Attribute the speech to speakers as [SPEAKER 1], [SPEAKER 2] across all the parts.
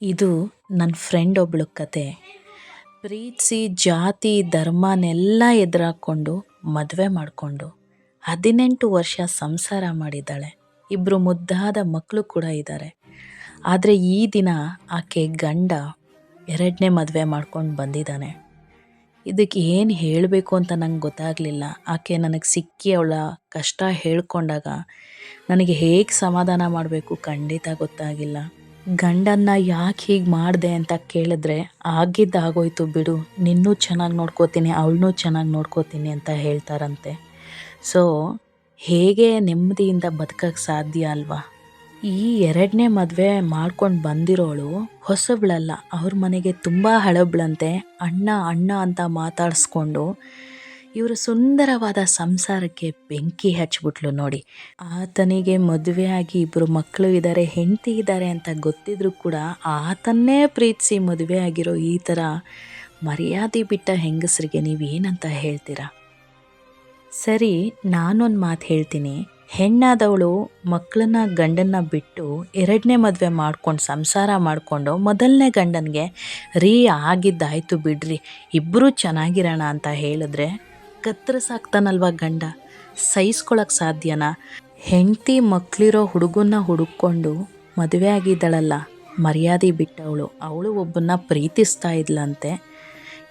[SPEAKER 1] ಇದು ನನ್ನ ಫ್ರೆಂಡ್ ಒಬ್ಳು ಕತೆ. ಪ್ರೀತಿಸಿ ಜಾತಿ ಧರ್ಮನೆಲ್ಲ ಎದುರಾಕೊಂಡು ಮದುವೆ ಮಾಡಿಕೊಂಡು 18 ವರ್ಷ ಸಂಸಾರ ಮಾಡಿದ್ದಾಳೆ. ಇಬ್ಬರು ಮುದ್ದಾದ ಮಕ್ಕಳು ಕೂಡ ಇದ್ದಾರೆ. ಆದರೆ ಈ ದಿನ ಆಕೆ ಗಂಡ 2ನೇ ಮದುವೆ ಮಾಡ್ಕೊಂಡು ಬಂದಿದ್ದಾನೆ. ಇದಕ್ಕೆ ಏನು ಹೇಳಬೇಕು ಅಂತ ನಂಗೆ ಗೊತ್ತಾಗಲಿಲ್ಲ. ಆಕೆ ನನಗೆ ಸಿಕ್ಕಿ ಅವಳ ಕಷ್ಟ ಹೇಳ್ಕೊಂಡಾಗ ನನಗೆ ಹೇಗೆ ಸಮಾಧಾನ ಮಾಡಬೇಕು ಖಂಡಿತ ಗೊತ್ತಾಗಿಲ್ಲ. ಗಂಡನ್ನ ಯಾಕೆ ಹೀಗೆ ಮಾಡಿದೆ ಅಂತ ಕೇಳಿದ್ರೆ, ಆಗಿದ್ದಾಗೋಯ್ತು ಬಿಡು, ನಿನ್ನೂ ಚೆನ್ನಾಗಿ ನೋಡ್ಕೋತೀನಿ, ಅವಳನ್ನೂ ಚೆನ್ನಾಗಿ ನೋಡ್ಕೋತೀನಿ ಅಂತ ಹೇಳ್ತಾರಂತೆ. ಸೊ ಹೇಗೆ ನೆಮ್ಮದಿಯಿಂದ ಬದುಕಕ್ಕೆ ಸಾಧ್ಯ ಅಲ್ವಾ? ಈ 2ನೇ ಮದುವೆ ಮಾಡ್ಕೊಂಡು ಬಂದಿರೋಳು ಹೊಸಬ್ಳಲ್ಲ, ಅವ್ರ ಮನೆಗೆ ತುಂಬ ಹಳಬ್ಳಂತೆ. ಅಣ್ಣ ಅಣ್ಣ ಅಂತ ಮಾತಾಡಿಸ್ಕೊಂಡು ಇವರು ಸುಂದರವಾದ ಸಂಸಾರಕ್ಕೆ ಬೆಂಕಿ ಹಚ್ಬಿಟ್ಲು ನೋಡಿ. ಆತನಿಗೆ ಮದುವೆ ಆಗಿ 2 ಮಕ್ಕಳು ಇದ್ದಾರೆ, ಹೆಂಡತಿ ಇದ್ದಾರೆ ಅಂತ ಗೊತ್ತಿದ್ರು ಕೂಡ ಆತನ್ನೇ ಪ್ರೀತಿಸಿ ಮದುವೆ ಆಗಿರೋ ಈ ಥರ ಮರ್ಯಾದೆ ಬಿಟ್ಟ ಹೆಂಗಸರಿಗೆ ನೀವೇನಂತ ಹೇಳ್ತೀರಾ? ಸರಿ, ನಾನೊಂದು ಮಾತು ಹೇಳ್ತೀನಿ. ಹೆಣ್ಣಾದವಳು ಮಕ್ಕಳನ್ನ ಗಂಡನ್ನ ಬಿಟ್ಟು 2ನೇ ಮದುವೆ ಮಾಡ್ಕೊಂಡು ಸಂಸಾರ ಮಾಡಿಕೊಂಡು ಮೊದಲನೇ ಗಂಡನಿಗೆ ಆಗಿದ್ದಾಯ್ತು ಬಿಡ್ರಿ, ಇಬ್ಬರೂ ಚೆನ್ನಾಗಿರೋಣ ಅಂತ ಹೇಳಿದ್ರೆ ಕತ್ತರಿಸಾಕ್ತಾನಲ್ವ ಗಂಡ. ಸಹಿಸ್ಕೊಳಕ್ಕೆ ಸಾಧ್ಯನಾ? ಹೆಂಡತಿ ಮಕ್ಕಳಿರೋ ಹುಡುಗನ್ನ ಹುಡುಕೊಂಡು ಮದುವೆ ಆಗಿದ್ದಾಳಲ್ಲ, ಮರ್ಯಾದೆ ಬಿಟ್ಟವಳು. ಅವಳು ಒಬ್ಬನ್ನ ಪ್ರೀತಿಸ್ತಾ ಇದ್ಲಂತೆ.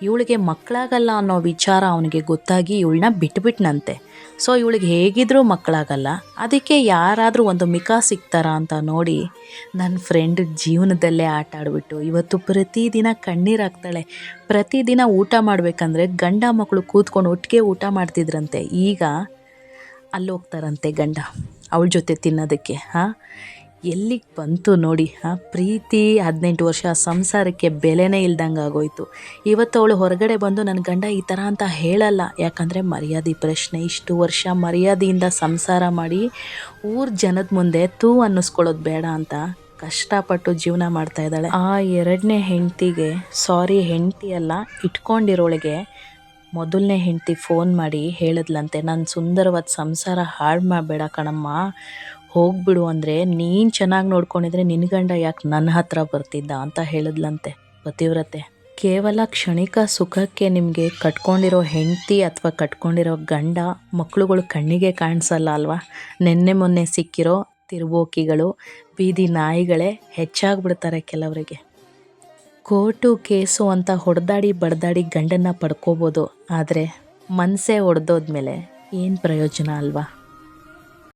[SPEAKER 1] ಇವಳಿಗೆ ಮಕ್ಕಳಾಗಲ್ಲ ಅನ್ನೋ ವಿಚಾರ ಅವನಿಗೆ ಗೊತ್ತಾಗಿ ಇವಳನ್ನ ಬಿಟ್ಬಿಟ್ನಂತೆ. ಸೊ ಇವಳಿಗೆ ಹೇಗಿದ್ರೂ ಮಕ್ಕಳಾಗಲ್ಲ, ಅದಕ್ಕೆ ಯಾರಾದರೂ ಒಂದು ಮಿಕ ಸಿಗ್ತಾರ ಅಂತ ನೋಡಿ ನನ್ನ ಫ್ರೆಂಡ್ ಜೀವನದಲ್ಲೇ ಆಟ ಆಡ್ಬಿಟ್ಟು ಇವತ್ತು ಪ್ರತಿದಿನ ಕಣ್ಣೀರಾಗ್ತಾಳೆ. ಪ್ರತಿದಿನ ಊಟ ಮಾಡಬೇಕಂದ್ರೆ ಗಂಡ ಮಕ್ಕಳು ಕೂತ್ಕೊಂಡು ಒಟ್ಟಿಗೆ ಊಟ ಮಾಡ್ತಿದ್ರಂತೆ. ಈಗ ಅಲ್ಲಿ ಹೋಗ್ತಾರಂತೆ ಗಂಡ ಅವಳ ಜೊತೆ ತಿನ್ನೋದಕ್ಕೆ. ಎಲ್ಲಿಗೆ ಬಂತು ನೋಡಿ. ಪ್ರೀತಿ 18 ವರ್ಷ ಸಂಸಾರಕ್ಕೆ ಬೆಲೆನೇ ಇಲ್ದಂಗೆ ಆಗೋಯ್ತು. ಇವತ್ತು ಅವಳು ಹೊರಗಡೆ ಬಂದು ನನ್ನ ಗಂಡ ಈ ಥರ ಅಂತ ಹೇಳಲ್ಲ, ಯಾಕಂದರೆ ಮರ್ಯಾದೆ ಪ್ರಶ್ನೆ. ಇಷ್ಟು ವರ್ಷ ಮರ್ಯಾದೆಯಿಂದ ಸಂಸಾರ ಮಾಡಿ ಊರ ಜನದ ಮುಂದೆ ಅನ್ನಿಸ್ಕೊಳ್ಳೋದು ಬೇಡ ಅಂತ ಕಷ್ಟಪಟ್ಟು ಜೀವನ ಮಾಡ್ತಾ ಇದ್ದಾಳೆ. ಆ 2ನೇ ಹೆಂಡತಿಗೆ, ಹೆಂಡತಿ ಅಲ್ಲ ಇಟ್ಕೊಂಡಿರೋಳಿಗೆ, ಮೊದಲನೇ ಹೆಂಡತಿ ಫೋನ್ ಮಾಡಿ ಹೇಳಿದ್ಲಂತೆ, ನನ್ನ ಸುಂದರವಾದ ಸಂಸಾರ ಹಾಳು ಮಾಡಬೇಡ ಕಣಮ್ಮ, ಹೋಗ್ಬಿಡು, ಅಂದರೆ ನೀನು ಚೆನ್ನಾಗಿ ನೋಡ್ಕೊಂಡಿದ್ರೆ ನಿನ್ನ ಗಂಡ ಯಾಕೆ ನನ್ನ ಹತ್ರ ಬರ್ತಿದ್ದ ಅಂತ ಹೇಳಿದ್ಲಂತೆ. ಪತಿವ್ರತೆ. ಕೇವಲ ಕ್ಷಣಿಕ ಸುಖಕ್ಕೆ ನಿಮಗೆ ಕಟ್ಕೊಂಡಿರೋ ಹೆಂಡತಿ ಅಥವಾ ಕಟ್ಕೊಂಡಿರೋ ಗಂಡ ಮಕ್ಕಳುಗಳು ಕಣ್ಣಿಗೆ ಕಾಣಿಸಲ್ಲ ಅಲ್ವಾ? ನೆನ್ನೆ ಮೊನ್ನೆ ಸಿಕ್ಕಿರೋ ತಿರುಬೋಕಿಗಳು, ಬೀದಿ ನಾಯಿಗಳೇ ಹೆಚ್ಚಾಗ್ಬಿಡ್ತಾರೆ ಕೆಲವರಿಗೆ. ಕೋರ್ಟು ಕೇಸು ಅಂತ ಹೊಡೆದಾಡಿ ಬಡ್ದಾಡಿ ಗಂಡನ್ನ ಪಡ್ಕೋಬೋದು, ಆದರೆ ಮನಸ್ಸೇ ಒಡೆದೋದ್ಮೇಲೆ ಏನು ಪ್ರಯೋಜನ ಅಲ್ವಾ?